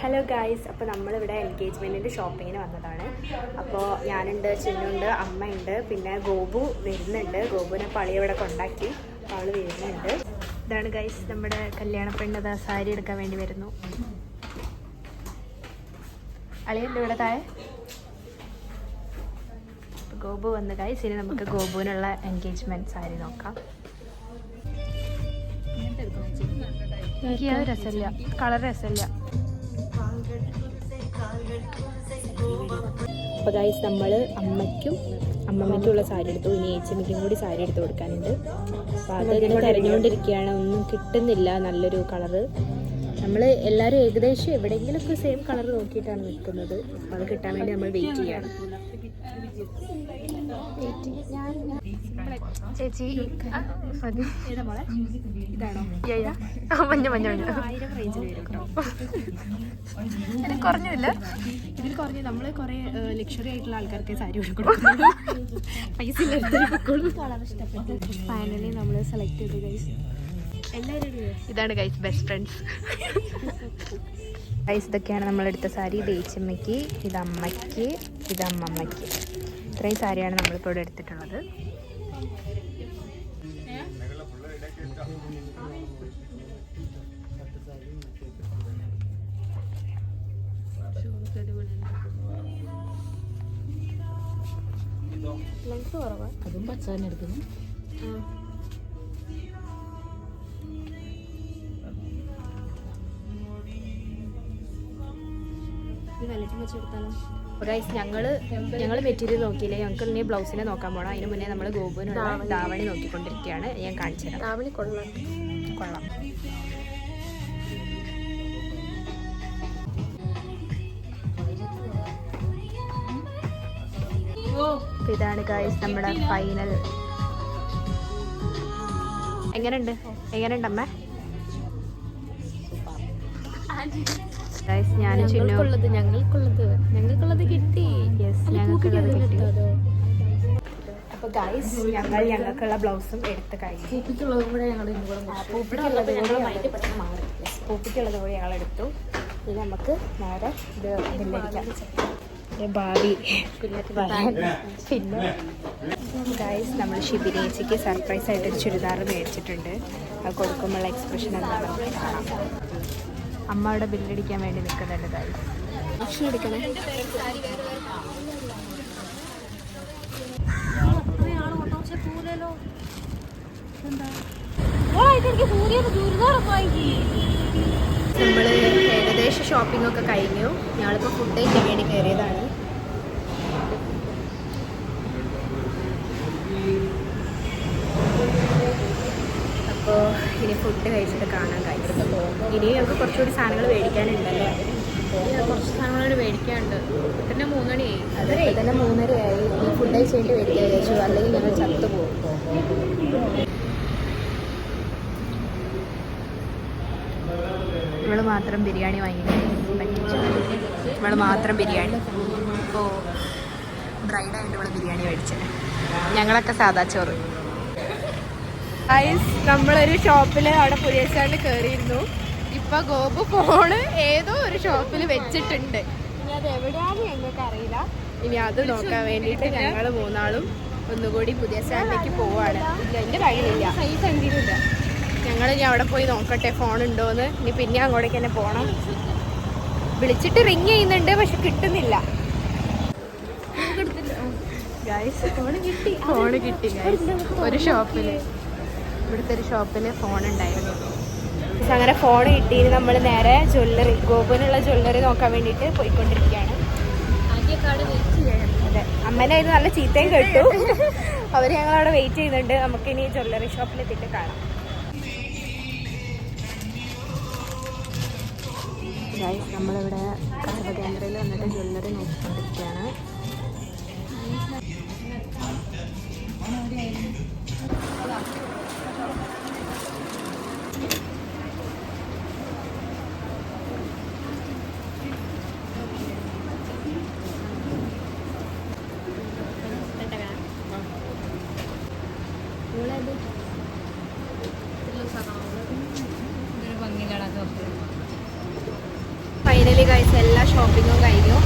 Hello guys, അപ്പോൾ നമ്മളിവിടെ എൻഗേജ്മെൻറ്റിൻ്റെ ഷോപ്പിങ്ങിന് വന്നതാണ്. അപ്പോൾ ഞാനുണ്ട്, ചിന്നുണ്ട്, അമ്മയുണ്ട്, പിന്നെ ഗോപു വരുന്നുണ്ട്. ഗോപുവിനെ പളി ഇവിടെ കൊണ്ടാക്കി, അപ്പോൾ അവൾ വരുന്നുണ്ട്. ഇതാണ് ഗായ്സ് നമ്മുടെ കല്യാണ പെണ്ണത് സാരി എടുക്കാൻ വേണ്ടി വരുന്നു. അളിയുണ്ട് ഇവിടെ താഴെ. ഗോപു വന്ന് ഗായ്സ്, ഇനി നമുക്ക് ഗോപുവിനുള്ള എൻഗേജ്മെൻറ്റ് സാരി നോക്കാം. എനിക്ക് അത് രസമില്ല, കളർ രസമില്ല. അപ്പോൾ ഗൈസ് നമ്മൾ അമ്മമ്മയ്ക്കുള്ള സാരി എടുത്തു. ഇനി ഏച്ചമ്മയ്ക്കും കൂടി സാരി എടുത്ത് കൊടുക്കാനുണ്ട്. അപ്പോൾ അതിങ്ങനെ തിരഞ്ഞുകൊണ്ടിരിക്കുകയാണ്. ഒന്നും കിട്ടുന്നില്ല നല്ലൊരു കളറ്. നമ്മൾ എല്ലാവരും ഏകദേശം എവിടെയെങ്കിലുമൊക്കെ സെയിം കളർ നോക്കിയിട്ടാണ് നിൽക്കുന്നത്. അപ്പോൾ അത് കിട്ടാൻ വേണ്ടി നമ്മൾ വെയിറ്റ് ചെയ്യാണ്. ചേച്ചി ഇതാണോ? മഞ്ഞ 1000 റേഞ്ചിൽ വരും കേട്ടോ. ഇതിൽ കുറഞ്ഞില്ല. ഇതിൽ കുറഞ്ഞ് നമ്മൾ കുറേ ലക്ഷറി ആയിട്ടുള്ള ആൾക്കാർക്ക് സാരി കൊടുക്കണം. പൈസ ഇഷ്ടപ്പെട്ടു. ഫൈനലി നമ്മൾ സെലക്ട് ചെയ്തു ഗൈസ്. എല്ലാവരും ഇതാണ് ഗൈസ് ബെസ്റ്റ് ഫ്രണ്ട്സ്. ഗൈസ് ഇതൊക്കെയാണ് നമ്മളെടുത്ത സാരി. ഇത് ഏച്ചമ്മയ്ക്ക്, ഇത് അമ്മയ്ക്ക്, ഇത് അമ്മമ്മയ്ക്ക്. ഇത്രയും സാരിയാണ് നമ്മളിപ്പോൾ ഇവിടെ എടുത്തിട്ടുള്ളത്. അതും പച്ച തന്നെ എടുക്കുന്നു. ഞങ്ങൾ മെറ്റീരിയൽ നോക്കിയില്ലേ, ഞങ്ങൾക്ക് ഇനി ബ്ലൗസിനെ നോക്കാൻ പോകണം. അതിന് മുന്നേ നമ്മൾ ഗോപുവിനുള്ള ദാവണി നോക്കിക്കൊണ്ടിരിക്കുകയാണ്. ഞാൻ കാണിച്ചു തരാം. ദാവണി കൊള്ളാം. ഇതാണ് ഗൈസ് നമ്മുടെ ഫൈനൽ. എങ്ങനെയുണ്ട് അമ്മ? ഗൈസ് ഞാനും ചിന്നുള്ളത് ഞങ്ങൾക്കുള്ളത് കിട്ടി. യെസ്, ഞങ്ങൾക്കുള്ളത് കിട്ടി. അപ്പോൾ ഗൈസ് ഞങ്ങൾക്കുള്ള ബ്ലൗസും എടുത്ത് കഴിഞ്ഞു. പൂപ്പിക്കുള്ളത് കൂടെ ഞങ്ങൾ എടുത്തു. ഇനി നമുക്ക് നേരെ ഇത് ബില്ലടിക്കാം. ഭാവി പിന്നെ ഗൈസ് നമ്മൾ ഷിബിനേച്ചിക്ക് സർപ്രൈസ് ആയിട്ടൊരു ചുരിദാർ മേടിച്ചിട്ടുണ്ട്. അത് കൊടുക്കുമ്പോഴുള്ള എക്സ്പ്രഷൻ എന്താണ് നമുക്ക് കാണാം. അമ്മ അവിടെ ബില്ലടിക്കാൻ വേണ്ടി നിൽക്കുന്നുണ്ട് ഗൈസ്. ഭക്ഷണം എടുക്കണേ. നമ്മൾ ഏകദേശം ഷോപ്പിംഗ് ഒക്കെ കഴിഞ്ഞു. ഞങ്ങളിപ്പോൾ ഫുഡ് കഴിക്കാൻ വേണ്ടി കയറിയതാണ്. അപ്പോൾ ഇനി ഫുഡ് കഴിച്ചിട്ട് കാണാൻ കഴിയും. ഇനി ഞങ്ങൾക്ക് കുറച്ചുകൂടി സാധനങ്ങൾ മേടിക്കാനുണ്ടല്ലേ? കുറച്ച് സാധനങ്ങൾ മേടിക്കാനുണ്ട്. തന്നെ 3 മണിയായി. അതെ, തന്നെ 3:30ആയി. ഈ ഫുഡ് കഴിച്ചിട്ട് മേടിക്കാൻ കഴിച്ചു, അല്ലെങ്കിൽ ഞങ്ങൾ ചത്തുപോകും. ഇവള് മാത്രം ബിരിയാണി വാങ്ങിയിട്ട് ഇവള് മാത്രം ബിരിയാണി. ഇപ്പോൾ ബ്രൈഡായിട്ട് ഇവള് ബിരിയാണി മേടിച്ചത്. ഞങ്ങളൊക്കെ സാദാ ചോറ്. നമ്മളൊരു ഷോപ്പിൽ അവിടെ പുതിയ സ്റ്റാൻഡിൽ കയറിയിരുന്നു. ഇപ്പൊ ഗോപു ഫോണ് ഏതോ ഒരു ഷോപ്പിൽ വെച്ചിട്ടുണ്ട്. ഇനി അത് എവിടെയാണെന്ന് ഞങ്ങൾക്ക് അറിയില്ല. ഇനി അത് നോക്കാൻ വേണ്ടിയിട്ട് ഞങ്ങൾ 3 ഒന്നുകൂടി പുതിയ സ്റ്റാൻഡിലേക്ക് പോവാണ്. എൻ്റെ കയ്യിലില്ല, സൈസ് എന്തിനില്ല. ഞങ്ങൾ ഇനി അവിടെ പോയി നോക്കട്ടെ ഫോൺ ഉണ്ടോയെന്ന്. ഇനി പിന്നെ അങ്ങോട്ടേക്ക് തന്നെ പോകണം. വിളിച്ചിട്ട് റിങ് ചെയ്യുന്നുണ്ട്, പക്ഷെ കിട്ടുന്നില്ല. ഫോണ് കിട്ടി ഗൈസ്. ഒരു ഷോപ്പിൽ, ഇവിടുത്തെ ഒരു ഷോപ്പിൽ ഫോൺ ഉണ്ടായിരുന്നു. അങ്ങനെ ഫോൺ കിട്ടി. നമ്മൾ നേരെ ജ്വല്ലറി, ഗോപുവിനുള്ള ജ്വല്ലറി നോക്കാൻ വേണ്ടിയിട്ട് പോയിക്കൊണ്ടിരിക്കുകയാണ്. അതെ, അമ്മേനെ ഇത് നല്ല ചീത്തയും കേട്ടു. അവർ ഞങ്ങളവിടെ വെയിറ്റ് ചെയ്യുന്നുണ്ട്. നമുക്കിനി ജ്വല്ലറി ഷോപ്പിലെത്തിയിട്ട് കാണാം. ഗൈസ് നമ്മളിവിടെ കച്ചവട കേന്ദ്രയിൽ വന്നിട്ട് ജ്വല്ലറി നോക്കിക്കൊണ്ടിരിക്കുകയാണ്. ഫൈനലി ഗൈസ് എല്ലാ ഷോപ്പിങ്ങും കഴിഞ്ഞു.